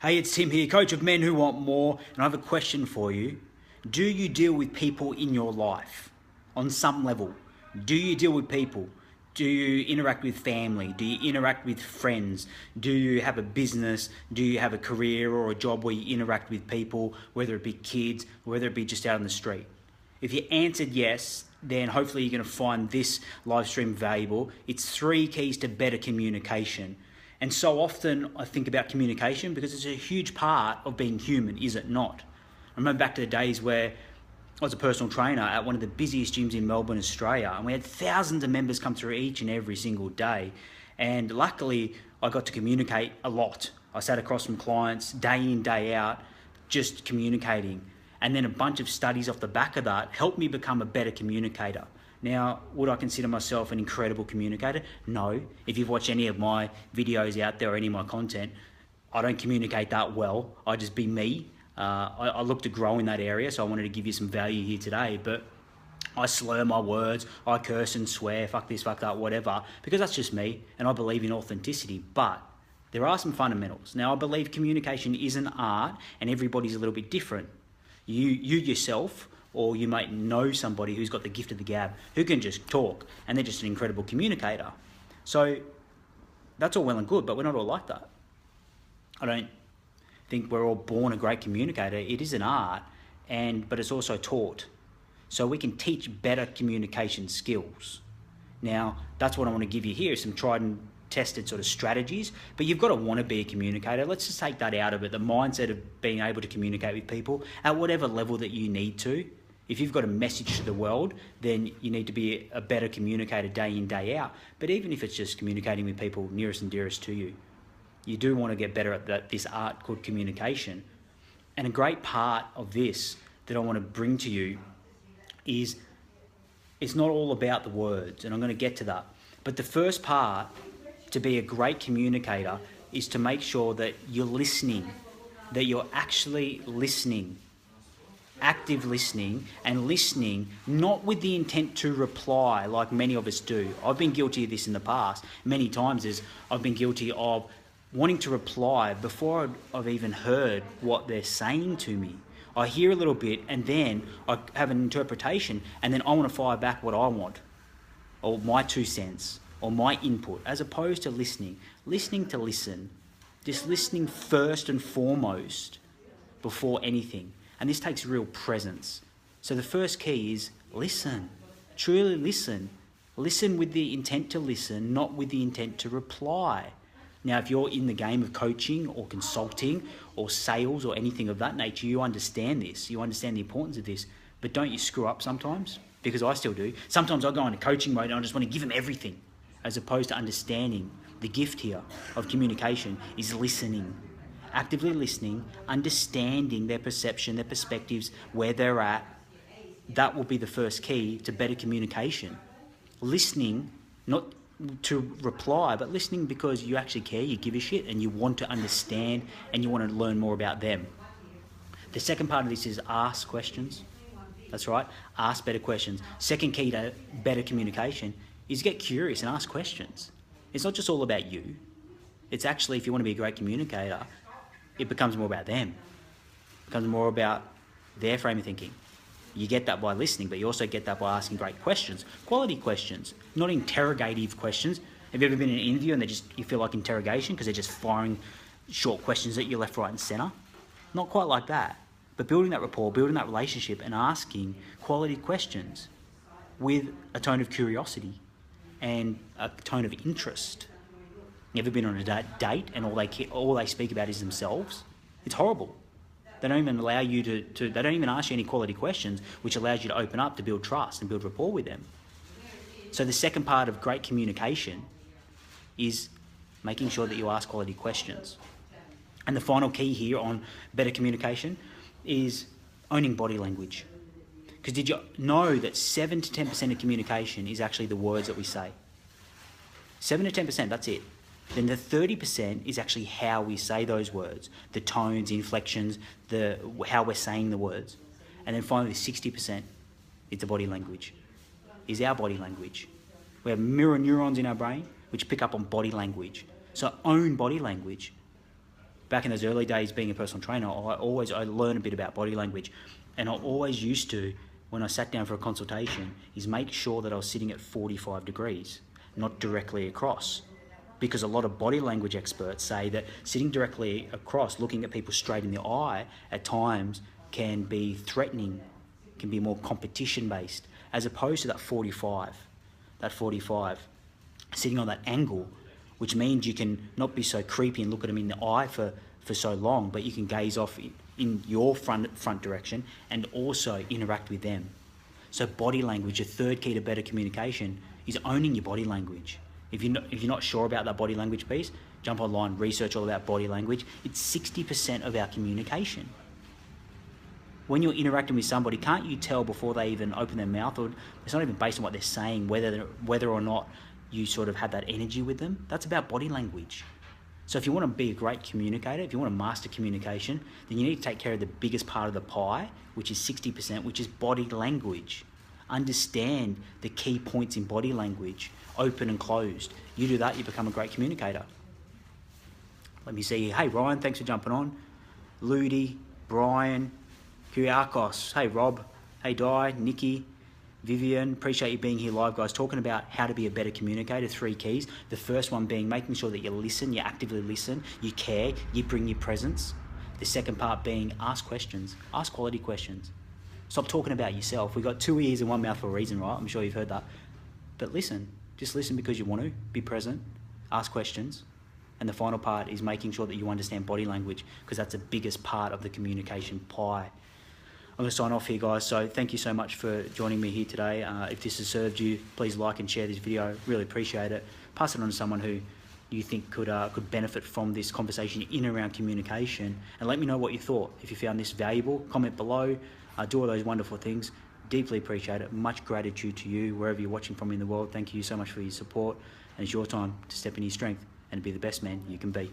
Hey, it's Tim here, coach of men who want more, and I have a question for you. Do you deal with people in your life on some level? Do you deal with people? Do you interact with family? Do you interact with friends? Do you have a business? Do you have a career or a job where you interact with people, whether it be kids, whether it be just out on the street? If you answered yes, then hopefully you're going to find this live stream valuable. It's 3 keys to better communication. And so often I think about communication because it's a huge part of being human, is it not? I remember back to the days where I was a personal trainer at one of the busiest gyms in Melbourne, Australia, and we had thousands of members come through each and every single day. And luckily, I got to communicate a lot. I sat across from clients day in, day out, just communicating. And then a bunch of studies off the back of that helped me become a better communicator. Now, would I consider myself an incredible communicator? No. If you've watched any of my videos out there or any of my content, I don't communicate that well. I just be me. I look to grow in that area, so I wanted to give you some value here today. But I slur my words, I curse and swear, fuck this, fuck that, whatever, because that's just me, and I believe in authenticity. But there are some fundamentals. Now, I believe communication is an art, and everybody's a little bit different. You yourself, or you might know somebody who's got the gift of the gab, who can just talk, and they're just an incredible communicator. So that's all well and good, but we're not all like that. I don't think we're all born a great communicator. It is an art, but it's also taught. So we can teach better communication skills. Now, that's what I want to give you here, some tried and tested sort of strategies, but you've got to want to be a communicator. Let's just take that out of it, the mindset of being able to communicate with people at whatever level that you need to. If you've got a message to the world, then you need to be a better communicator day in, day out. But even if it's just communicating with people nearest and dearest to you, you do want to get better at this art called communication. And a great part of this that I want to bring to you is it's not all about the words, and I'm going to get to that. But the first part to be a great communicator is to make sure that you're listening, that you're actually listening, active listening, and listening not with the intent to reply like many of us do. I've been guilty of this in the past. Many times I've been guilty of wanting to reply before I've even heard what they're saying to me. I hear a little bit and then I have an interpretation and then I want to fire back what I want, or my 2 cents, or my input, as opposed to listening to listen, just listening first and foremost before anything. And this takes real presence. So the first key is listen, truly listen. Listen with the intent to listen, not with the intent to reply. Now, if you're in the game of coaching or consulting or sales or anything of that nature, you understand this. You understand the importance of this. But don't you screw up sometimes? Because I still do. Sometimes I go into coaching mode and I just want to give them everything, as opposed to understanding the gift here of communication is listening. Actively listening, understanding their perception, their perspectives, where they're at. That will be the first key to better communication. Listening, not to reply, but listening because you actually care, you give a shit, and you want to understand and you want to learn more about them. The second part of this is ask questions. That's right, ask better questions. Second key to better communication is get curious and ask questions. It's not just all about you. It's actually, if you want to be a great communicator, it becomes more about them. It becomes more about their frame of thinking. You get that by listening, but you also get that by asking great questions, quality questions, not interrogative questions. Have you ever been in an interview and you feel like interrogation because they're just firing short questions at you left, right, and center? Not quite like that, but building that rapport, building that relationship, and asking quality questions with a tone of curiosity and a tone of interest. You ever been on a date and all they speak about is themselves? It's horrible. They don't even allow you they don't even ask you any quality questions, which allows you to open up to build trust and build rapport with them. So the second part of great communication is making sure that you ask quality questions. And the final key here on better communication is owning body language. Because did you know that 7 to 10% of communication is actually the words that we say? 7 to 10%, that's it. Then the 30% is actually how we say those words, the tones, the inflections, how we're saying the words. And then finally, 60% is the body language, is our body language. We have mirror neurons in our brain which pick up on body language. So own body language. back in those early days being a personal trainer, I learned a bit about body language. And I always used to, when I sat down for a consultation, is make sure that I was sitting at 45 degrees, not directly across. Because a lot of body language experts say that sitting directly across, looking at people straight in the eye, at times can be threatening, can be more competition based, as opposed to that 45. Sitting on that angle, which means you can not be so creepy and look at them in the eye for so long, but you can gaze off in your front direction and also interact with them. So body language, the third key to better communication, is owning your body language. If you're not sure about that body language piece, jump online, research all about body language. It's 60% of our communication. When you're interacting with somebody, can't you tell before they even open their mouth, or it's not even based on what they're saying, whether or not you sort of have that energy with them? That's about body language. So if you want to be a great communicator, if you want to master communication, then you need to take care of the biggest part of the pie, which is 60%, which is body language. Understand the key points in body language, open and closed. You do that, you become a great communicator. Let me see. Hey, Ryan, thanks for jumping on. Ludi, Brian, Kyriakos. Hey, Rob. Hey, Di, Nikki, Vivian. Appreciate you being here live, guys, talking about how to be a better communicator, 3 keys. The first one being making sure that you listen, you actively listen, you care, you bring your presence. The second part being ask questions, ask quality questions. Stop talking about yourself. We've got 2 ears and 1 mouth for a reason, right? I'm sure you've heard that. But listen, just listen because you want to. Be present, ask questions. And the final part is making sure that you understand body language, because that's the biggest part of the communication pie. I'm going to sign off here, guys. So thank you so much for joining me here today. If this has served you, please like and share this video. Really appreciate it. Pass it on to someone who you think could benefit from this conversation in and around communication, and let me know what you thought. If you found this valuable, comment below. Do all those wonderful things. Deeply appreciate it. Much gratitude to you wherever you're watching from in the world. Thank you so much for your support, and it's your time to step in your strength and be the best man you can be.